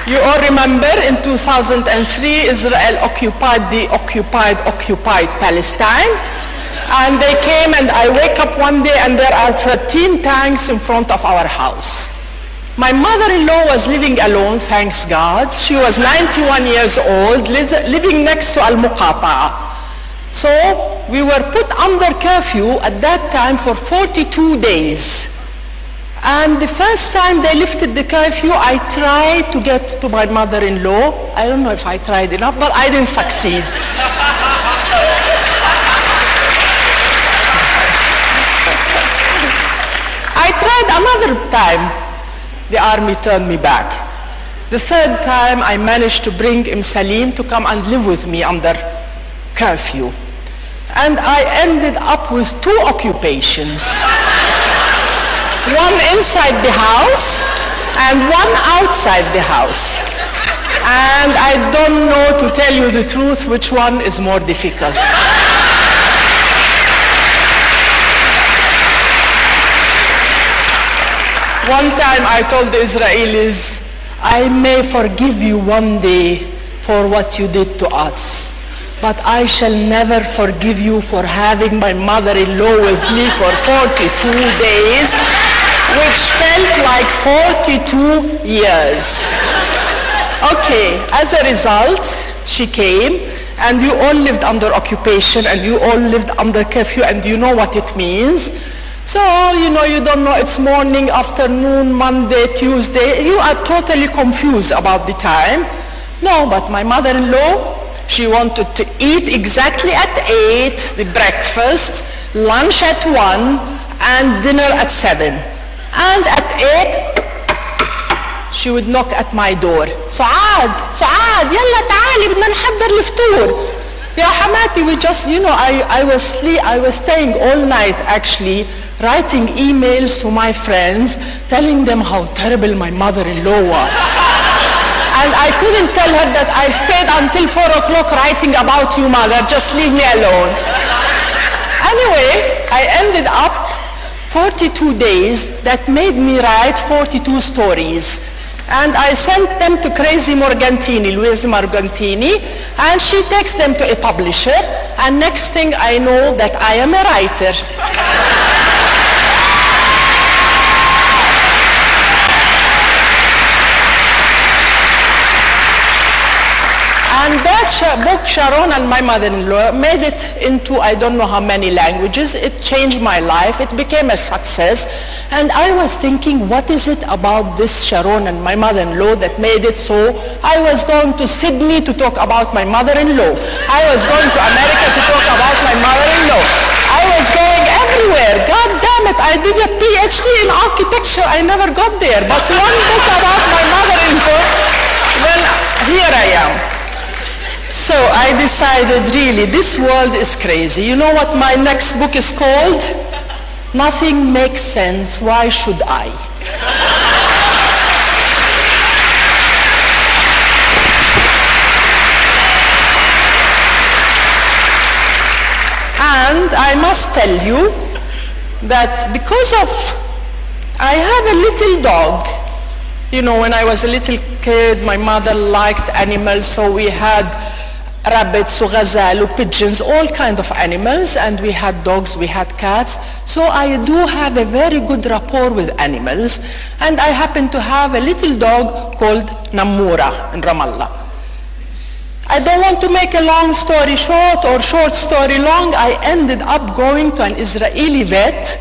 You all remember in 2003, Israel occupied the occupied Palestine. And they came, and I wake up one day and there are 13 tanks in front of our house. My mother-in-law was living alone, thanks God. She was 91 years old, living next to Al-Muqata'a. So we were put under curfew at that time for 42 days. And the first time they lifted the curfew, I tried to get to my mother-in-law. I don't know if I tried enough, but I didn't succeed. I tried another time. The army turned me back. The third time, I managed to bring Salim to come and live with me under curfew. And I ended up with 2 occupations. One inside the house and one outside the house. And I don't know, to tell you the truth, which one is more difficult. One time I told the Israelis, I may forgive you one day for what you did to us, but I shall never forgive you for having my mother-in-law with me for 42 days, which felt like 42 years. Okay, as a result, she came, and you all lived under occupation, and you all lived under curfew, and you know what it means. So, you know, you don't know, it's morning, afternoon, Monday, Tuesday. You are totally confused about the time. No, but my mother-in-law, she wanted to eat exactly at 8, the breakfast, lunch at 1, and dinner at 7. And at 8, she would knock at my door. سعاد, يلا تعالي بدنا نحضر الفطور. Ya Hamati, we just, you know, I was staying all night actually, writing emails to my friends, telling them how terrible my mother-in-law was. And I couldn't tell her that I stayed until 4 o'clock writing about you, mother, just leave me alone. Anyway, I ended up 42 days that made me write 42 stories. And I sent them to Crazy Morgantini, Louise Morgantini, and she takes them to a publisher, and next thing I know that I am a writer. And that book, Sharon and my mother-in-law, made it into I don't know how many languages. It changed my life. It became a success. And I was thinking, what is it about this Sharon and my mother-in-law that made it so? I was going to Sydney to talk about my mother-in-law. I was going to America to talk about my mother-in-law. I was going everywhere. God damn it, I did a PhD in architecture. I never got there. But one book about my mother-in-law, well, here I am. So I decided, really, this world is crazy. You know what my next book is called? Nothing makes sense. Why should I? And I must tell you that because of, I have a little dog. You know, when I was a little kid, my mother liked animals, so we had rabbits, ghazal, pigeons, all kinds of animals, and we had dogs, we had cats. So I do have a very good rapport with animals, and I happen to have a little dog called Namura in Ramallah. I don't want to make a long story short or short story long. I ended up going to an Israeli vet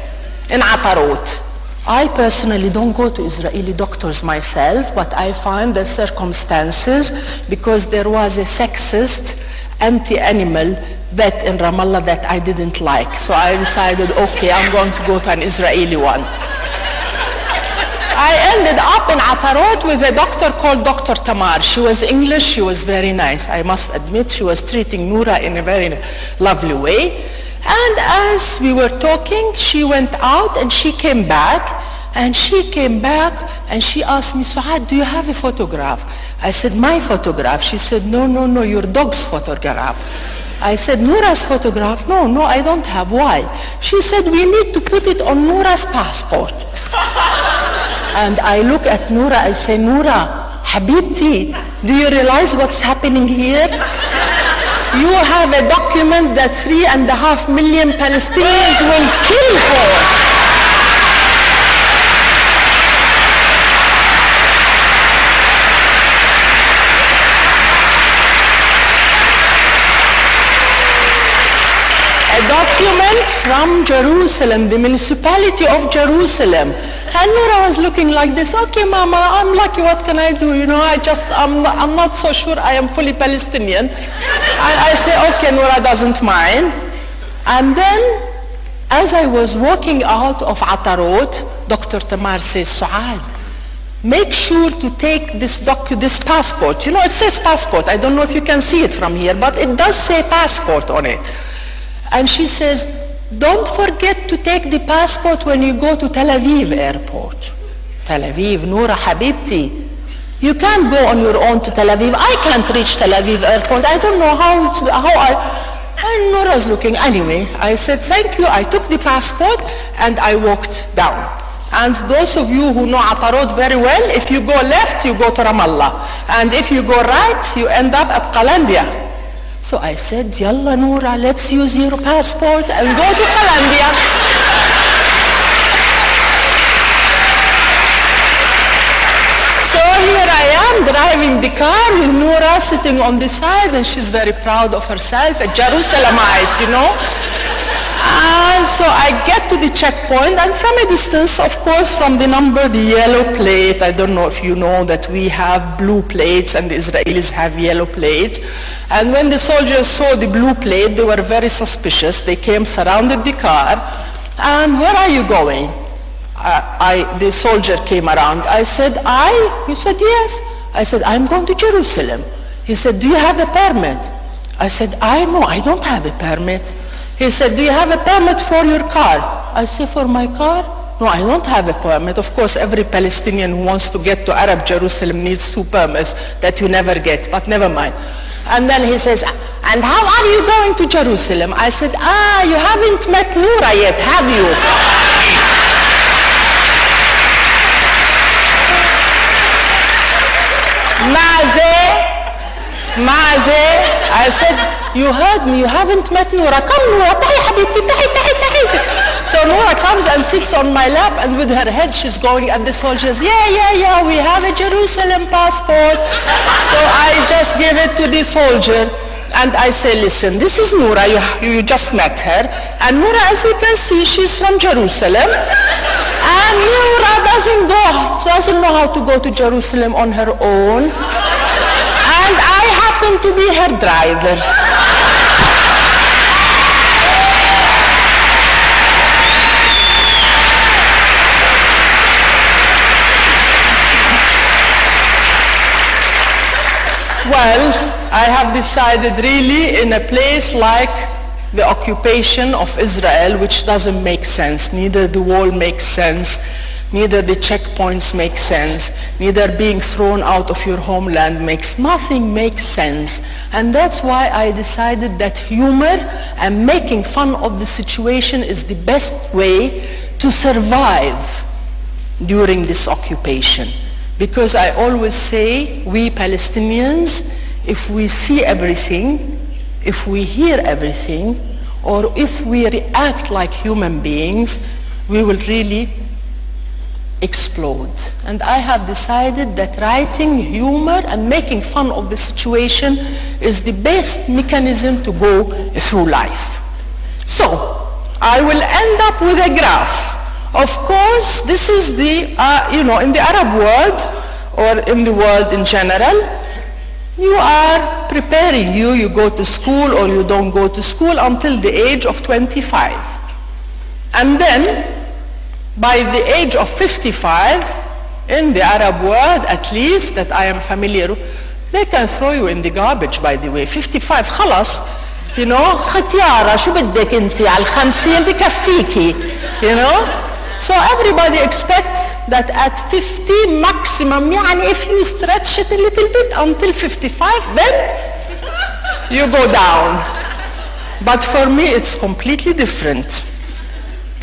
in Atarot. I personally don't go to Israeli doctors myself, but I find the circumstances, because there was a sexist, anti-animal vet in Ramallah that I didn't like. So I decided, okay, I'm going to go to an Israeli one. I ended up in Atarot with a doctor called Dr. Tamar. She was English, she was very nice. I must admit, she was treating Noura in a very lovely way. And as we were talking, she went out and she came back. And she came back and she asked me, Souad, do you have a photograph? I said, my photograph? She said, no, your dog's photograph. I said, Noura's photograph? No, I don't have. Why? She said, we need to put it on Noura's passport. And I look at Noura, I say, Noura, Habibti, do you realize what's happening here? You have a document that 3.5 million Palestinians will kill for. A document from Jerusalem, the municipality of Jerusalem. And Noura was looking like this, okay mama, I'm lucky, what can I do? You know, I'm not so sure I am fully Palestinian. I say, okay, Noura doesn't mind. And then, as I was walking out of Atarot, Dr. Tamar says, Souad, make sure to take this passport. You know, it says passport. I don't know if you can see it from here, but it does say passport on it. And she says, don't forget to take the passport when you go to Tel Aviv airport. Tel Aviv, Noura Habibti. You can't go on your own to Tel Aviv. I can't reach Tel Aviv airport. I don't know and Noura's looking. Anyway, I said, thank you. I took the passport and I walked down. And those of you who know Atarot very well, if you go left, you go to Ramallah. And if you go right, you end up at Qalandia. So I said, Yalla Noura, let's use your passport and go to Qalandia. So here I am driving the car with Noura sitting on the side, and she's very proud of herself, a Jerusalemite, you know. And so I get to the checkpoint, and from a distance, of course, from the number, the yellow plate, I don't know if you know that we have blue plates and the Israelis have yellow plates. And when the soldiers saw the blue plate, they were very suspicious. They came, surrounded the car, and where are you going? The soldier came around. I said, He said, yes. I said, I'm going to Jerusalem. He said, do you have a permit? I said, no, I don't have a permit. He said, do you have a permit for your car? I said, for my car? No, I don't have a permit. Of course, every Palestinian who wants to get to Arab Jerusalem needs 2 permits that you never get, but never mind. And then he says, and how are you going to Jerusalem? I said, you haven't met Noura yet, have you? Maze, I said, you heard me, you haven't met Noura. Come Noura, tahi habibti, tahi. So Noura comes and sits on my lap, and with her head she's going, and the soldiers, yeah, we have a Jerusalem passport. So I just give it to the soldier, and I say, listen, this is Noura, you just met her, and Noura, as you can see, she's from Jerusalem, and Noura doesn't know how to go to Jerusalem on her own, and I happen to be her driver. Well, I have decided really in a place like the occupation of Israel, which doesn't make sense. Neither the wall makes sense, neither the checkpoints make sense, neither being thrown out of your homeland nothing makes sense. And that's why I decided that humor and making fun of the situation is the best way to survive during this occupation. Because I always say, we Palestinians, if we see everything, if we hear everything, or if we react like human beings, we will really explode. And I have decided that writing humor and making fun of the situation is the best mechanism to go through life. So, I will end up with a graph. Of course, this is the, in the Arab world, or in the world in general, you are preparing you go to school or you don't go to school until the age of 25. And then, by the age of 55, in the Arab world, at least, that I am familiar with, they can throw you in the garbage, by the way. 55, خلاص, ختيارة, شو بدك انتي على 50 بكفيكي, So everybody expects that at 50 maximum, if you stretch it a little bit until 55, then you go down. But for me, it's completely different.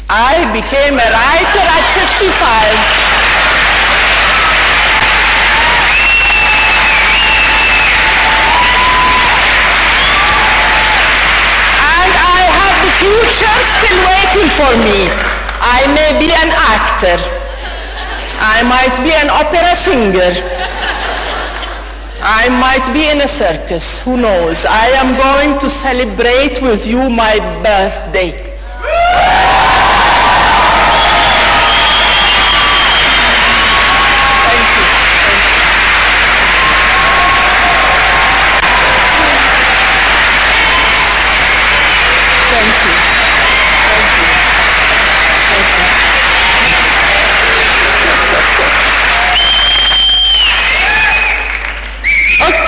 I became a writer at 55. for me. I may be an actor. I might be an opera singer. I might be in a circus. Who knows? I am going to celebrate with you my birthday.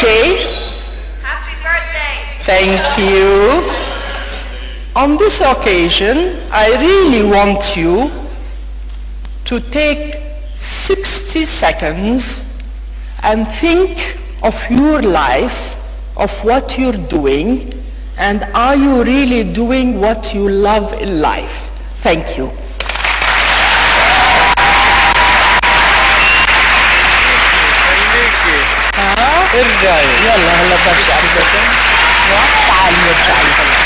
Okay. Happy birthday. Thank you. On this occasion, I really want you to take 60 seconds and think of your life, of what you're doing, and are you really doing what you love in life? Thank you. ارجعي يلا هلا برجع تعال نرجع لهلا.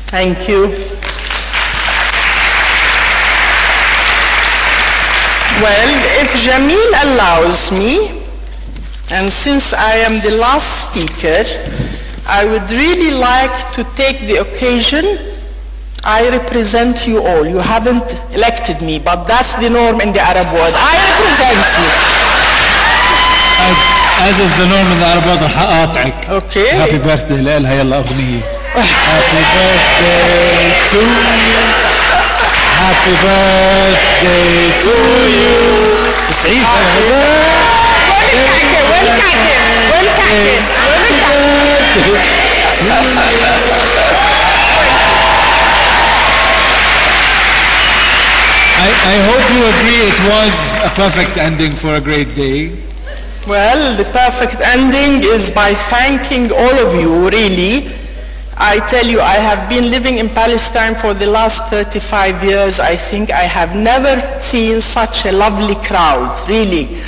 Thank you. Well, if Jamil allows me, and since I am the last speaker, I would really like to take the occasion. I represent you all. You haven't elected me, but that's the norm in the Arab world. I represent you. As is the norm in the Arab world, رح أقاطعك. Okay. Happy birthday لها يلا أغنية. Happy birthday to you. Happy birthday to you. تسعيش I hope you agree it was a perfect ending for a great day. Well, the perfect ending is by thanking all of you, really. I tell you, I have been living in Palestine for the last 35 years. I think I have never seen such a lovely crowd, really.